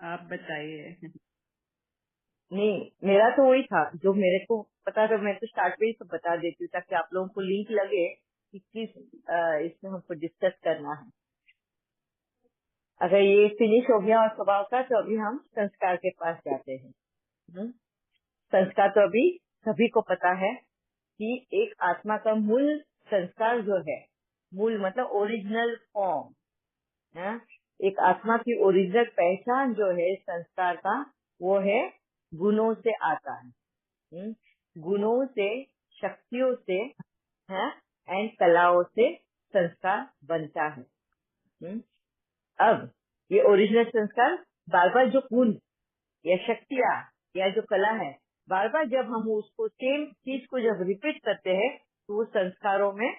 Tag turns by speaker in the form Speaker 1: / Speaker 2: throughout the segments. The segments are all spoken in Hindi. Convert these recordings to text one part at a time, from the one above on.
Speaker 1: आप बताइए।
Speaker 2: नहीं, मेरा तो वही था जो मेरे को पता था। मैं तो स्टार्ट में ही सब बता देती हूँ ताकि आप लोगों को लिंक लगे कि किस इसमें हमको डिस्कस करना है। अगर ये फिनिश हो गया और स्वभाव का, तो अभी हम संस्कार के पास जाते हैं। संस्कार तो अभी सभी को पता है कि एक आत्मा का मूल संस्कार जो है, मूल मतलब ओरिजिनल फॉर्म है, एक आत्मा की ओरिजिनल पहचान जो है संस्कार का, वो है गुणों से आता है। गुणों से, शक्तियों से है एंड कलाओं से संस्कार बनता है। अब ये ओरिजिनल संस्कार बार बार जो गुण या शक्तियाँ या जो कला है, बार बार जब हम उसको सेम चीज को जब रिपीट करते हैं तो वो संस्कारों में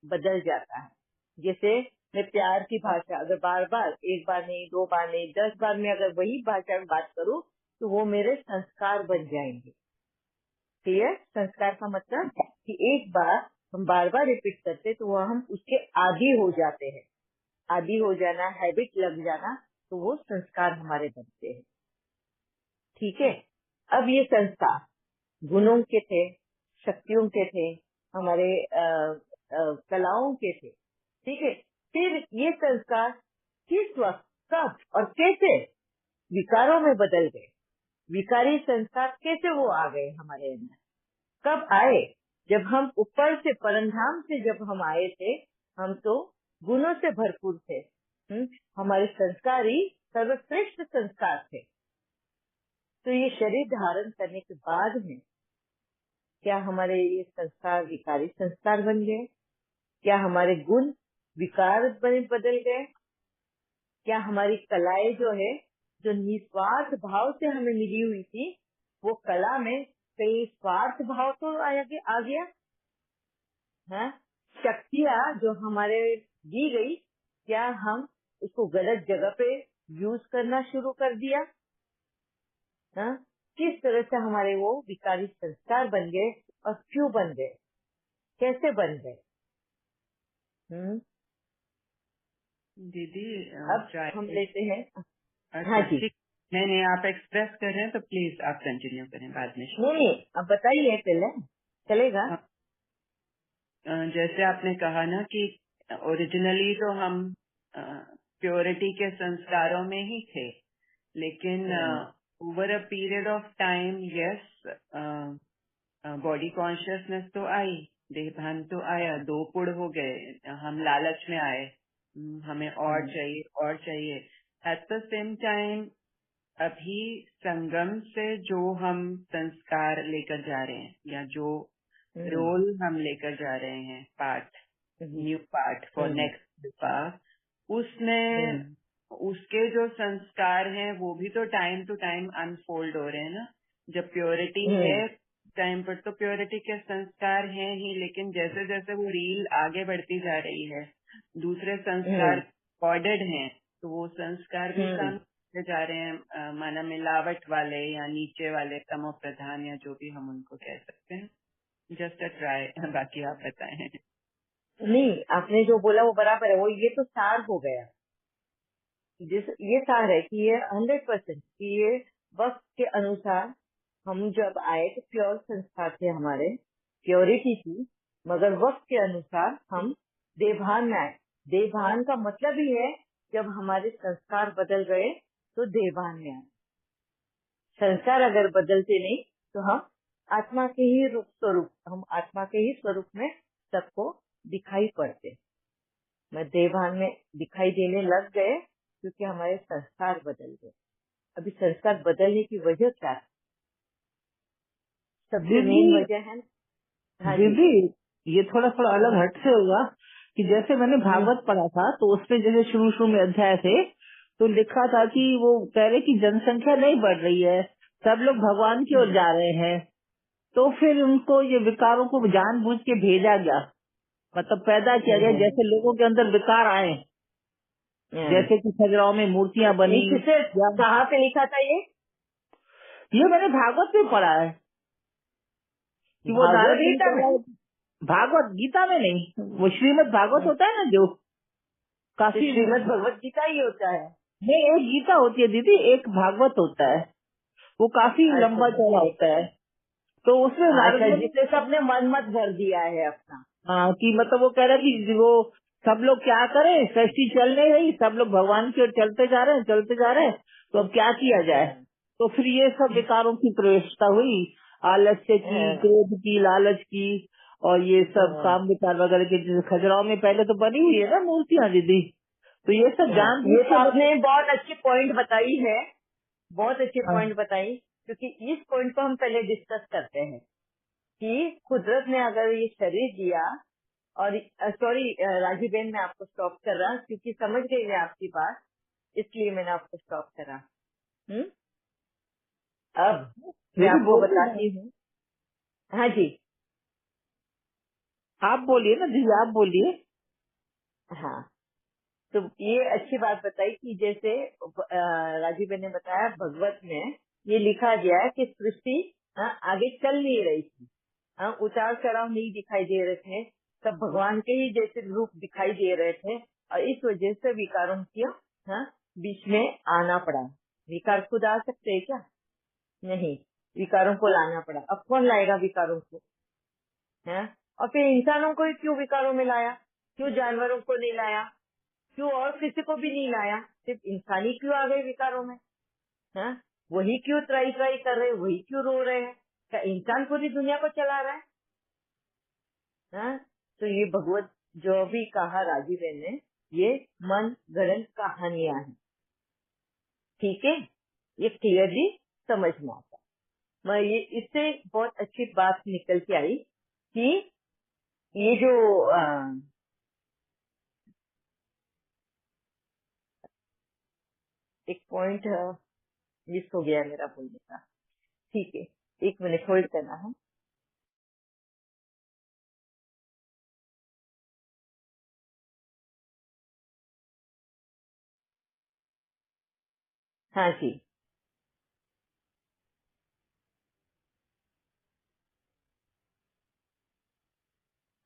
Speaker 2: बदल जाता है। जैसे मैं प्यार की भाषा अगर बार बार, एक बार नहीं, 2 बार नहीं, 10 बार में अगर वही भाषा में बात करूँ तो वो मेरे संस्कार बन जाएंगे। क्लियर? संस्कार का मतलब कि एक बार हम बार बार रिपीट करते तो वो हम उसके आदी हो जाते हैं। आदी हो जाना, हैबिट लग जाना, तो वो संस्कार हमारे बनते हैं। ठीक है। अब ये संस्कार गुणों के थे, शक्तियों के थे, हमारे कलाओं के थे। ठीक है। फिर ये संस्कार किस वक्त, कब और कैसे विकारों में बदल गए? विकारी संस्कार कैसे वो आ गए हमारे अंदर? कब आए? जब हम ऊपर से, परमधाम से जब हम आए थे, हम तो गुणों से भरपूर थे। हमारे संस्कार ही सर्वश्रेष्ठ संस्कार थे। तो ये शरीर धारण करने के बाद में क्या हमारे ये संस्कार विकारी संस्कार बन गए? क्या हमारे गुण विकार बदल गए? क्या हमारी कलाएं जो है, जो निस्वार्थ भाव से हमें मिली हुई थी, वो कला में कई स्वार्थ भाव तो आ गया है? शक्तियाँ जो हमारे दी गई, क्या हम उसको गलत जगह पे यूज करना शुरू कर दिया? है? किस तरह से हमारे वो विकारी संस्कार बन गए और क्यों बन गए, कैसे बन गए?
Speaker 1: दीदी
Speaker 2: अब हम
Speaker 1: चाहे।
Speaker 2: लेते हैं। हाँ
Speaker 1: अच्छा
Speaker 2: जी।
Speaker 1: ठीक। नहीं नहीं, आप एक्सप्रेस कर रहे हैं तो प्लीज आप कंटिन्यू करें, बाद में।
Speaker 2: नहीं, अब बताइए पहले, चलेगा?
Speaker 1: हाँ, जैसे आपने कहा ना कि ओरिजिनली तो हम प्योरिटी के संस्कारों में ही थे, लेकिन over a period of time, yes, body consciousness तो आई, देहभान तो आया, 2 पुड़ हो गए, हम लालच में आए, हमें और चाहिए और चाहिए। एट द सेम टाइम अभी संगम से जो हम संस्कार लेकर जा रहे हैं या जो रोल हम लेकर जा रहे हैं, part, new part for next part, उसमें उसके जो संस्कार हैं वो भी तो टाइम टू टाइम अनफोल्ड हो रहे हैं ना। जब प्योरिटी है टाइम पर तो प्योरिटी के संस्कार हैं ही, लेकिन जैसे जैसे वो रील आगे बढ़ती जा रही है, दूसरे संस्कार ऑर्डर्ड हैं, तो वो संस्कार भी कम होते जा रहे हैं, माना मिलावट वाले या नीचे वाले, तमो प्रधान या जो भी हम उनको कह सकते हैं। जस्ट अ ट्राई, बाकी आप बताएं।
Speaker 2: नहीं, आपने जो बोला वो बराबर है। वो ये तो सार हो गया, ये सार है कि ये 100% कि ये वक्त के अनुसार हम जब आए तो प्योर संस्कार थे हमारे, प्योरिटी थी, मगर वक्त के अनुसार हम देवभान में आए। देवभान का मतलब ही है जब हमारे संस्कार बदल गए तो देवभान में आए। संस्कार अगर बदलते नहीं तो हम आत्मा के ही स्वरूप, हम आत्मा के ही स्वरूप में सबको दिखाई पड़ते, मैं देवभान में दिखाई देने लग गए क्योंकि हमारे संस्कार बदल गए। अभी संस्कार बदलने की वजह क्या है? सबसे
Speaker 3: दीदी,
Speaker 2: मेन वजह है। हाँ जी।
Speaker 3: दीदी ये थोड़ा थोड़ा अलग हट से होगा कि जैसे मैंने भागवत पढ़ा था तो उसमें जैसे शुरू शुरू में अध्याय थे तो लिखा था कि वो कह रहे कि जनसंख्या नहीं बढ़ रही है, सब लोग भगवान की ओर जा रहे हैं, तो फिर उनको ये विकारों को जानबूझ के भेजा गया, मतलब पैदा किया गया, जैसे लोगों के अंदर विकार आए, जैसे कि खजुराहो में मूर्तियां बनी।
Speaker 2: किसे,
Speaker 3: या
Speaker 2: कहाँ पे लिखा था ये?
Speaker 3: ये मैंने भागवत में पढ़ा है कि वो
Speaker 2: भागवत
Speaker 3: नारद जी ने
Speaker 2: गीता में?
Speaker 3: कहा, भागवत गीता में नहीं, वो श्रीमद् भागवत होता है ना जो
Speaker 2: तो
Speaker 3: काफी।
Speaker 2: श्रीमद् भगवत गीता ही होता है।
Speaker 3: नहीं, एक गीता होती है दीदी, एक भागवत होता है, वो काफी लंबा चौड़ा होता है। तो उसमें नारद
Speaker 2: अच्छा,
Speaker 3: मुनि
Speaker 2: जिससे सबने मन मत भर दिया है अपना।
Speaker 3: हाँ, कि मतलब वो कह रहा है कि वो सब लोग क्या करें, सृष्टि चल नहीं रही, सब लोग भगवान की ओर चलते जा रहे हैं, चलते जा रहे हैं, तो अब क्या किया जाए। तो फिर ये सब विकारों की प्रवेशता हुई, आलस्य की, क्रोध की, लालच की, और ये सब काम विकार वगैरह की। जैसे खजुराहो में पहले तो बनी हुई है ना मूर्तियां दीदी, तो ये सब जान
Speaker 2: ये तो आपने बहुत अच्छी पॉइंट बताई है, बहुत अच्छी
Speaker 3: हाँ,
Speaker 2: पॉइंट बताई, क्योंकि इस पॉइंट को हम पहले डिस्कस करते हैं कि कुदरत ने अगर ये शरीर दिया, और सॉरी राजीव बहन, मैं आपको स्टॉप कर रहा क्योंकि समझ गई मैं आपकी बात, इसलिए मैंने आपको स्टॉप करा। अब मैं
Speaker 3: दीदी
Speaker 2: आपको
Speaker 3: बोलिए ना,
Speaker 2: बताती हूँ। हाँ जी।
Speaker 3: आप बोलिए ना दीदी, आप बोलिए।
Speaker 2: हाँ, तो ये अच्छी बात बताई कि जैसे राजीव बहन ने बताया, भगवत में ये लिखा गया है कि सृष्टि आगे चल नहीं रही थी, उतार चढ़ाव नहीं दिखाई दे रहे थे, सब भगवान के ही जैसे रूप दिखाई दे रहे थे, और इस वजह से विकारों की बीच में आना पड़ा। विकार खुद आ सकते हैं क्या? नहीं, विकारों को लाना पड़ा। अब कौन लाएगा विकारों को? और फिर इंसानों को ही क्यों विकारों में लाया? क्यों जानवरों को नहीं लाया? क्यों और किसी को भी नहीं लाया? सिर्फ इंसानी क्यों आ गए विकारों में? वही क्यों त्राई त्राई कर रहे हैं? वही क्यों रो रहे हैं? क्या इंसान पूरी दुनिया को चला रहा है? तो ये भगवत जो भी कहा राजीव ने, ये मन गढ़ंत कहानियां हैं, ठीक है? ये क्लियरली समझ में आता। मैं ये इससे बहुत अच्छी बात निकल के आई कि ये जो एक पॉइंट मिस हो गया मेरा बोलने का, ठीक है, एक मिनट होल्ड करना है। हाँ जी।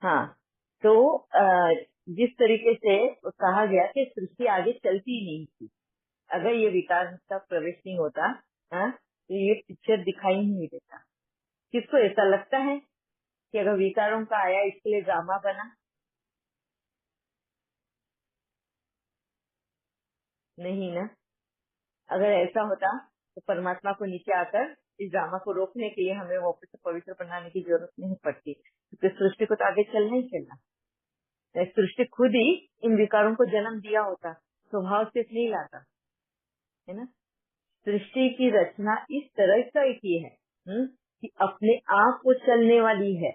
Speaker 2: हाँ, तो जिस तरीके से कहा गया कि सृष्टि आगे चलती ही नहीं थी, अगर ये विकार का प्रवेश नहीं होता, तो ये पिक्चर दिखाई नहीं देता। किसको ऐसा लगता है कि अगर विकारों का आया इसके लिए ड्रामा बना? नहीं ना। अगर ऐसा होता तो परमात्मा को नीचे आकर इस ड्रामा को रोकने के लिए हमें वापस से पवित्र बनाने की जरूरत नहीं पड़ती, क्योंकि सृष्टि को तो आगे चलना ही चलना। सृष्टि खुद ही इन विकारों को जन्म दिया होता, स्वभाव से नहीं लाता, है ना। सृष्टि की रचना इस तरह से की है कि अपने आप को चलने वाली है।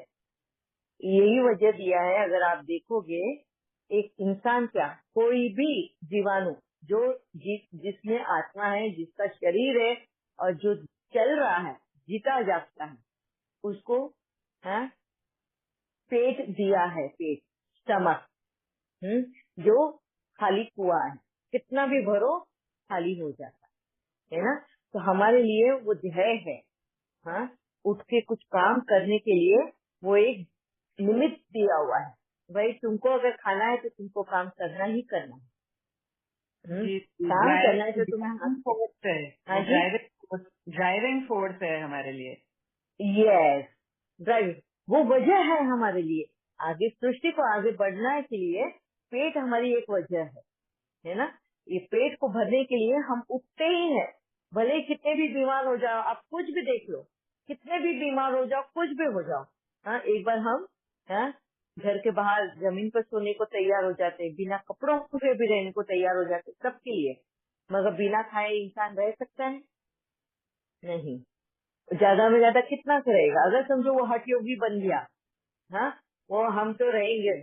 Speaker 2: यही वजह दिया है, अगर आप देखोगे, एक इंसान क्या, कोई भी जीवाणु जो जिसमें आत्मा है, जिसका शरीर है और जो चल रहा है, जीता जागता है, उसको पेट दिया है, पेट, स्टमक, जो खाली कुआं है, कितना भी भरो खाली हो जाता है ना। तो हमारे लिए वो देह है, उठ के कुछ काम करने के लिए वो एक निमित्त दिया हुआ है। भाई तुमको अगर खाना है तो तुमको काम करना ही करना है।
Speaker 1: जी,
Speaker 2: काम करना है तो तुम्हें
Speaker 1: ड्राइविंग फोर्स है,
Speaker 2: हाँ जी,
Speaker 1: ड्राइविंग फोर्स है हमारे लिए।
Speaker 2: यस, ड्राइव, वो वजह है हमारे लिए। आगे सृष्टि को आगे बढ़ना के लिए पेट हमारी एक वजह है ना। ये पेट को भरने के लिए हम उठते ही हैं, भले कितने भी बीमार हो जाओ, आप कुछ भी देख लो, कितने भी बीमार हो जाओ, कुछ भी हो जाओ, एक बार हम घर के बाहर जमीन पर सोने को तैयार हो जाते हैं, बिना कपड़ों के भी रहने को तैयार हो जाते हैं, सबके लिए। मगर बिना खाए इंसान रह सकता है? नहीं। ज्यादा में ज्यादा कितना करेगा? अगर समझो वो हठ योगी बन गया, वो हम तो रहेंगे,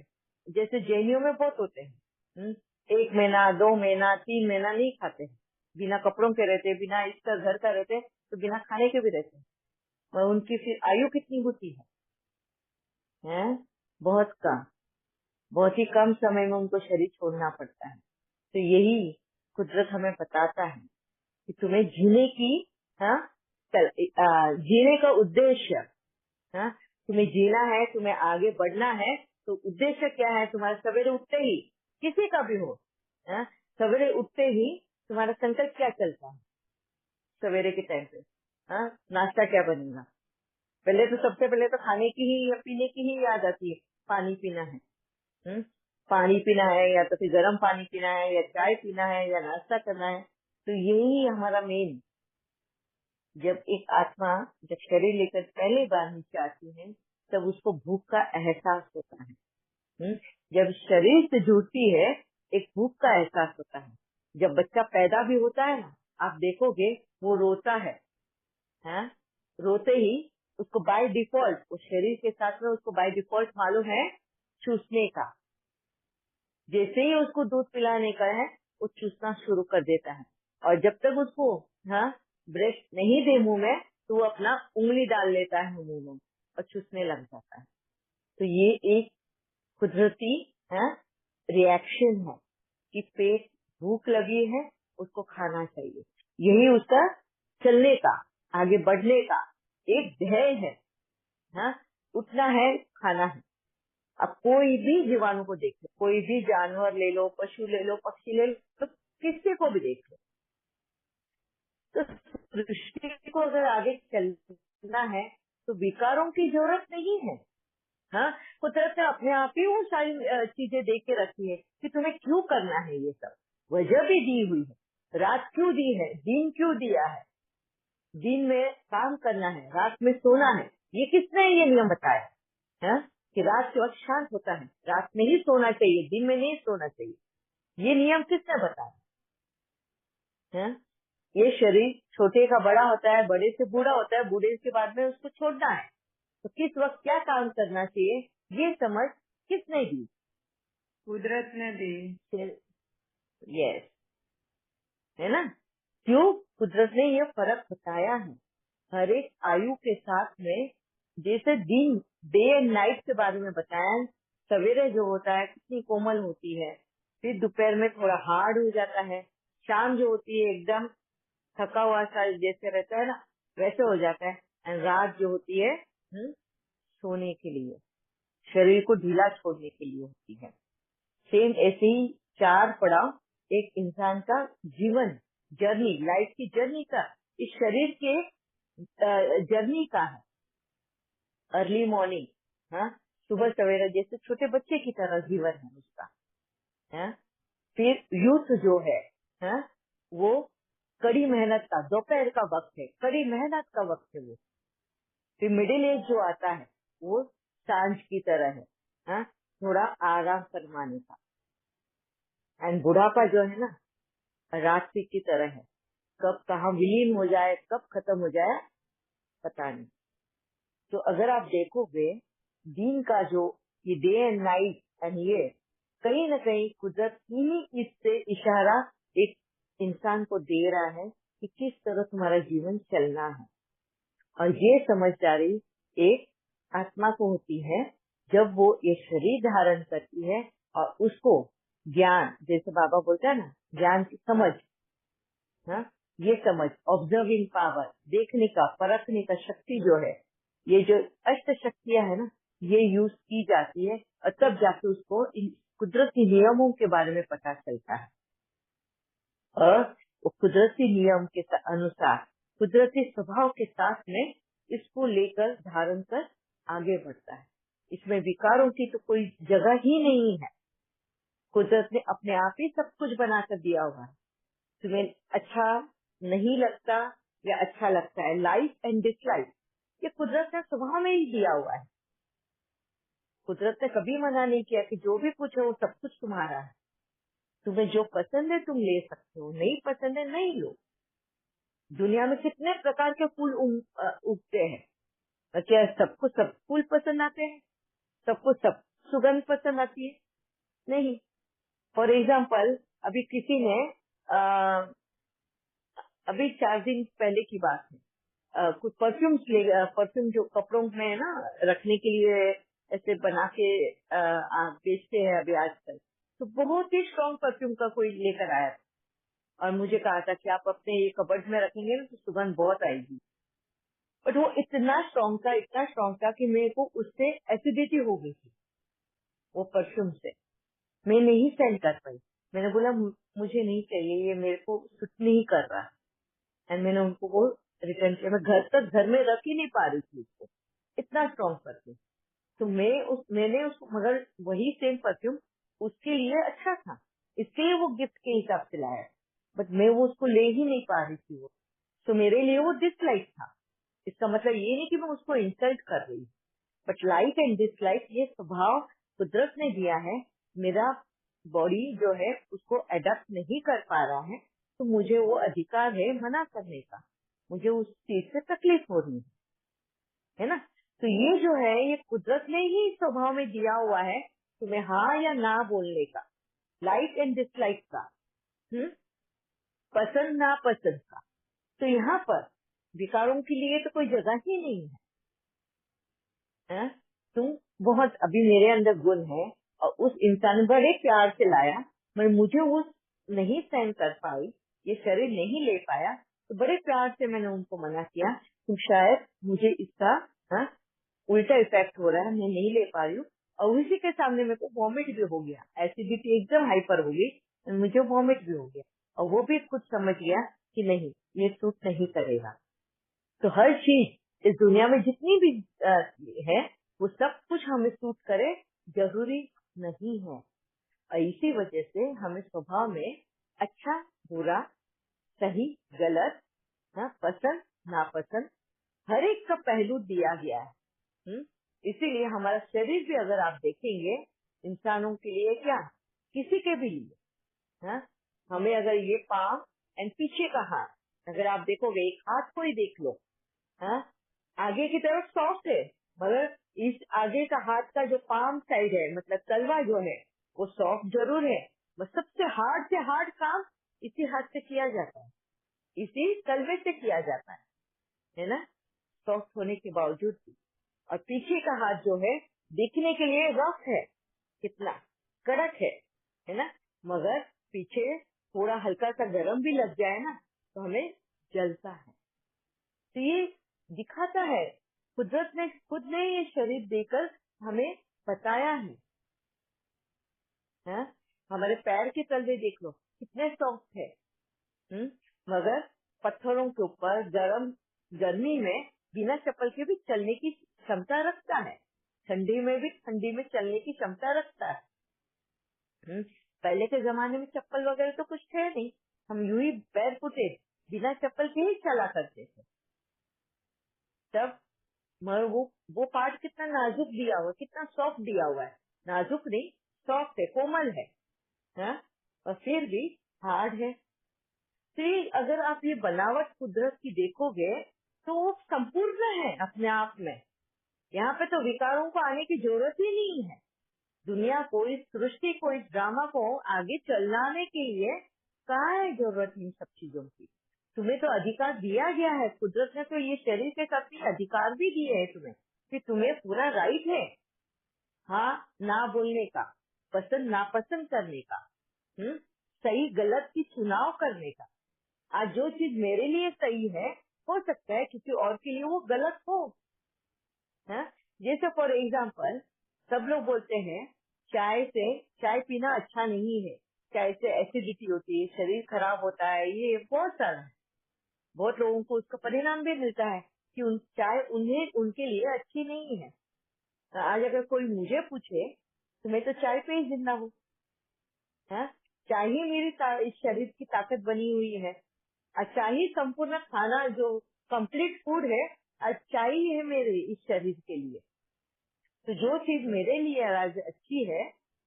Speaker 2: जैसे जैनियों में बहुत होते हैं, 1 महीना 2 महीना 3 महीना नहीं खाते, बिना कपड़ों के रहते, बिना इसका घर का रहते, तो बिना खाने के भी रहते हैं। और उनकी फिर आयु कितनी होती है? बहुत कम, बहुत ही कम समय में उनको शरीर छोड़ना पड़ता है। तो यही कुदरत हमें बताता है कि तुम्हें जीने की, जीने का उद्देश्य, तुम्हें जीना है, तुम्हें आगे बढ़ना है, तो उद्देश्य क्या है तुम्हारे? सवेरे उठते ही, किसी का भी हो, सवेरे उठते ही तुम्हारा संकल्प क्या चलता है सवेरे के टाइम पे? हाँ, नाश्ता क्या बनेगा? पहले तो सबसे पहले तो खाने की ही या पीने की ही याद आती है, पानी पीना है। पानी पीना है या तो फिर गर्म पानी पीना है या चाय पीना है या नाश्ता करना है। तो यही हमारा मेन, जब एक आत्मा जब शरीर लेकर पहली बार नीचे आती है तब उसको भूख का एहसास होता है। जब शरीर से जुड़ती है एक भूख का एहसास होता है। जब बच्चा पैदा भी होता है ना, आप देखोगे वो रोता है, हाँ? रोते ही उसको बाय डिफॉल्ट, उस शरीर के साथ में उसको बाय डिफॉल्ट मालूम है चूसने का। जैसे ही उसको दूध पिलाने का है वो चूसना शुरू कर देता है, और जब तक उसको ब्रेस्ट नहीं दे मुंह में तो वो अपना उंगली डाल लेता है मुंह में और चूसने लग जाता है। तो ये एक कुदरती रिएक्शन है कि पेट भूख लगी है, उसको खाना चाहिए। यही उसका चलने का, आगे बढ़ने का एक ध्येय है। उठना है, खाना है। अब कोई भी जीवाणु को देख लो, कोई भी जानवर ले लो, पशु ले लो, पक्षी ले लो, तो किसी को भी देख लो, तो सृष्टि को अगर आगे चलना है तो विकारों की जरूरत नहीं है। कुदरत ने अपने आप ही वो सारी चीजें दे के रखी है कि तुम्हें क्यों करना है ये सब। वजह भी दी हुई है, रात क्यों दी है, दिन क्यों दिया है। दिन में काम करना है, रात में सोना है। ये किसने ये नियम बताया है कि रात के वक्त शांत होता है, रात में ही सोना चाहिए, दिन में नहीं सोना चाहिए? ये नियम किसने बताया? ये शरीर छोटे का बड़ा होता है, बड़े से बूढ़ा होता है, बूढ़े के बाद में उसको छोड़ना है। तो किस वक्त क्या काम करना चाहिए ये समझ किसने दी?
Speaker 1: कुदरत ने दी।
Speaker 2: यस, है ना? क्यों? कुदरत ने ये फर्क बताया है हर एक आयु के साथ में। जैसे दिन, डे एंड नाइट के बारे में बताया, सवेरे जो होता है कितनी कोमल होती है, फिर दोपहर में थोड़ा हार्ड हो जाता है, शाम जो होती है एकदम थका हुआ सा जैसे रहता है ना, वैसे हो जाता है, एंड रात जो होती है सोने के लिए, शरीर को ढीला छोड़ने के लिए होती है। सेम ऐसे ही 4 पड़ाव एक इंसान का जीवन, जर्नी, लाइफ की जर्नी का, इस शरीर के जर्नी का है। अर्ली मॉर्निंग, सुबह सवेरा जैसे छोटे बच्चे की तरह जीवन है उसका। फिर यूथ जो है, वो कड़ी मेहनत का, दोपहर का वक्त है, कड़ी मेहनत का वक्त है वो। फिर मिडिल एज जो आता है वो सांझ की तरह है, थोड़ा आराम फरमाने का। एंड बुढ़ापा जो है ना रात्रि की तरह है, कब कहाँ विलीन हो जाए, कब खत्म हो जाए पता नहीं। तो अगर आप देखोगे दिन का जो ये डे एंड नाइट एंड ये कहीं न कहीं कुदरत ही इससे इशारा एक इंसान को दे रहा है कि किस तरह तुम्हारा जीवन चलना है। और ये समझदारी एक आत्मा को होती है जब वो ये शरीर धारण करती है और उसको ज्ञान, जैसे बाबा बोलता है ना, ज्ञान की समझ, ये समझ, ऑब्जर्विंग पावर, देखने का, परखने का शक्ति जो है, ये जो अष्ट शक्तियां है ना, ये यूज की जाती है और तब जाके उसको इन कुदरती नियमों के बारे में पता चलता है। और वो कुदरती नियम के अनुसार, कुदरती स्वभाव के साथ में इसको लेकर धारण कर आगे बढ़ता है। इसमें विकारों की तो कोई जगह ही नहीं है। कुदरत ने अपने आप ही सब कुछ बनाकर दिया हुआ है। तुम्हें अच्छा नहीं लगता या अच्छा लगता है, लाइक एंड डिसलाइक, ये कुदरत ने स्वभाव में ही दिया हुआ है। कुदरत ने कभी मना नहीं किया कि जो भी कुछ है वो सब कुछ तुम्हारा है, तुम्हें जो पसंद है तुम ले सकते हो, नहीं पसंद है नहीं लो। दुनिया में कितने प्रकार के फूल उगते हैं, क्या सबको सब फूल पसंद आते हैं? सबको सब सुगंध पसंद आती है? नहीं। फॉर एग्जाम्पल अभी किसी ने अभी 4 दिन पहले की बात है, कुछ परफ्यूम जो कपड़ों में है ना रखने के लिए ऐसे बना के बेचते हैं अभी आजकल, तो बहुत ही स्ट्रॉन्ग परफ्यूम का कोई लेकर आया था और मुझे कहा था कि आप अपने ये कबर्ड में रखेंगे ना तो सुगंध बहुत आएगी। बट वो इतना स्ट्रॉन्ग था कि मेरे को उससे एसिडिटी हो गई थी, वो परफ्यूम से मैं नहीं सहन कर पाई। मैंने बोला मुझे नहीं चाहिए, ये मेरे को सूट नहीं कर रहा। एंड मैंने उनको वो रिटर्न किया। मैं घर में रख ही नहीं पा रही थी उसको, इतना स्ट्रॉन्ग परफ्यूम। तो मैंने उसको, मगर वही सेम परफ्यूम उसके लिए अच्छा था, इसलिए वो गिफ्ट के हिसाब से लाया, बट मैं वो उसको ले ही नहीं पा रही थी वो। तो मेरे लिए वो डिसलाइक था। इसका मतलब ये नहीं कि मैं उसको इंसल्ट कर रही हूँ, बट लाइक एंड डिसलाइक ये स्वभाव कुदरत ने दिया है। मेरा बॉडी जो है उसको अडेप्ट नहीं कर पा रहा है, तो मुझे वो अधिकार है मना करने का। मुझे उस चीज से तकलीफ हो रही है ना। तो ये जो है ये कुदरत ने ही स्वभाव में दिया हुआ है, तुम्हें हाँ या ना बोलने का, लाइक एंड डिसलाइक का, पसंद ना पसंद का। तो यहाँ पर विकारों के लिए तो कोई जगह ही नहीं है। तुम बहुत, अभी मेरे अंदर गुण है और उस इंसान ने बड़े प्यार से लाया, मगर मुझे वो नहीं सहन कर पाई, ये शरीर नहीं ले पाया, तो बड़े प्यार से मैंने उनको मना किया कि शायद मुझे इसका उल्टा इफेक्ट हो रहा है, मैं नहीं ले पा रही हूँ। और उसी के सामने मेरे को वॉमिट भी हो गया, एसिडिटी एकदम हाइपर हो गई, मुझे वॉमिट भी हो गया। और वो भी खुद समझ गया कि नहीं, ये सूट नहीं करेगा। तो हर चीज इस दुनिया में जितनी भी है वो सब कुछ हमें सूट करे जरूरी नहीं है। और इसी वजह से हमें स्वभाव में अच्छा बुरा, सही गलत, पसंद नापसंद, हर एक का पहलू दिया गया है। इसीलिए हमारा शरीर भी अगर आप देखेंगे, इंसानों के लिए क्या, किसी के भी लिए, हमें अगर ये पाँव एंड पीछे का हाथ, अगर आप देखोगे, एक हाथ को ही देख लो, आगे की तरफ सॉफ्ट है, मगर इस आगे का हाथ का जो पाम साइड है, मतलब तलवा जो है, वो सॉफ्ट जरूर है, बस सबसे हार्ड से हार्ड काम इसी हाथ से किया जाता है, इसी तलवे से किया जाता है ना, सॉफ्ट होने के बावजूद भी। और पीछे का हाथ जो है दिखने के लिए रफ है, कितना कड़क है ना, मगर पीछे थोड़ा हल्का सा गर्म भी लग जाए ना तो हमें जलता है। तो ये दिखाता है, कुदरत ने खुद ने ये शरीर देकर हमें बताया है? हमारे पैर के तलवे देख लो कितने सॉफ्ट है, मगर पत्थरों के ऊपर गर्मी में बिना चप्पल के भी चलने की क्षमता रखता है, ठंडी में भी ठंडी में चलने की क्षमता रखता है। पहले के जमाने में चप्पल वगैरह तो कुछ थे नहीं, हम यूं ही पैर फुटे बिना चप्पल के ही चला करते थे। तब मगर वो पार्ट कितना नाजुक दिया हुआ, कितना सॉफ्ट दिया हुआ है, नाजुक नहीं सॉफ्ट है, कोमल है, और फिर भी हार्ड है। तो अगर आप ये बनावट कुदरत की देखोगे तो वो संपूर्ण है अपने आप में। यहाँ पे तो विकारों को आने की जरूरत ही नहीं है। दुनिया को, इस सृष्टि को, इस ड्रामा को आगे चलाने के लिए कहाँ है जरूरत इन सब चीजों की। तुम्हें तो अधिकार दिया गया है, कुदरत ने तो ये शरीर के साथ अधिकार भी दिए है तुम्हें, कि तुम्हें पूरा राइट है हाँ ना बोलने का, पसंद नापसंद करने का, सही गलत की चुनाव करने का। आज जो चीज मेरे लिए सही है, हो सकता है किसी और के लिए वो गलत हो, है? जैसे फॉर एग्जाम्पल सब लोग बोलते हैं चाय पीना अच्छा नहीं है, चाय से एसिडिटी होती है, शरीर खराब होता है, ये बहुत सारा है। बहुत लोगों को उसका परिणाम भी मिलता है कि चाय उनके लिए अच्छी नहीं है। आज अगर कोई मुझे पूछे तो मैं तो चाय पे ही जिंदा हूँ, चाय ही मेरी इस शरीर की ताकत बनी हुई है, अच्छा ही संपूर्ण खाना जो कंप्लीट फूड है, अच्छा ही है मेरे इस शरीर के लिए। तो जो चीज मेरे लिए आज अच्छी है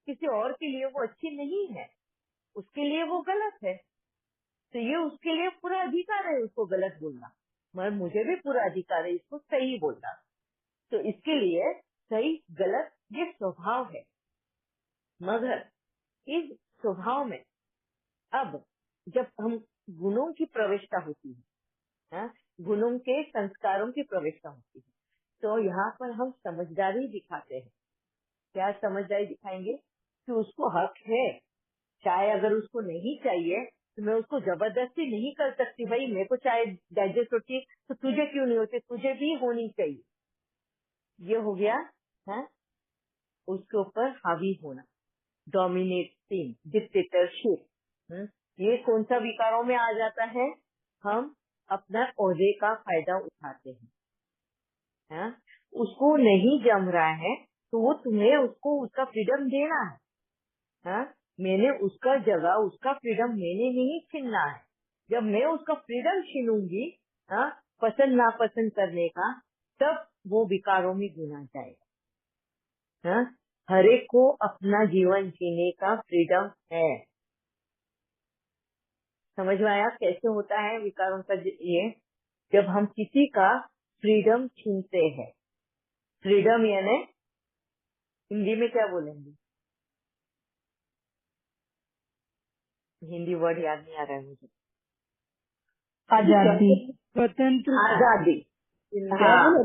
Speaker 2: किसी और के लिए वो अच्छी नहीं है, उसके लिए वो गलत है। तो ये उसके लिए पूरा अधिकार है उसको गलत बोलना, मगर मुझे भी पूरा अधिकार है इसको सही बोलना। तो इसके लिए सही गलत ये स्वभाव है, मगर इस स्वभाव में अब जब हम गुणों की प्रविष्टा होती है, गुणों के संस्कारों की प्रविष्टा होती है, तो यहाँ पर हम समझदारी दिखाते हैं। क्या समझदारी दिखाएंगे कि उसको हक है, चाय अगर उसको नहीं चाहिए तो मैं उसको जबरदस्ती नहीं कर सकती, भाई मेरे को चाय डाइजेस्ट होती है तो तुझे क्यों नहीं होती, तुझे भी होनी चाहिए। ये हो गया है उसके ऊपर हावी होना। Dominating, dictatorship. ये कौन सा विकारों में आ जाता है? हम अपना ओहदे का फायदा उठाते हैं। हाँ? उसको नहीं जम रहा है तो वो तुम्हें उसको उसका फ्रीडम देना है। हाँ? मैंने उसका जगह, उसका फ्रीडम मैंने नहीं छीनना है। जब मैं उसका फ्रीडम छीनूंगी, हाँ, पसंद नापसंद करने का, तब वो विकारों में गिना जाएगा। हाँ? हर एक को अपना जीवन जीने का फ्रीडम है। समझ में आया कैसे होता है विकारों का ये? जब हम किसी का फ्रीडम छीनते हैं। फ्रीडम यानी हिंदी में क्या बोलेंगे? हिंदी वर्ड याद नहीं आ रहा है मुझे।
Speaker 3: आजादी,
Speaker 1: स्वतंत्रता।
Speaker 2: आजादी।
Speaker 3: हाँ,
Speaker 2: हाँ,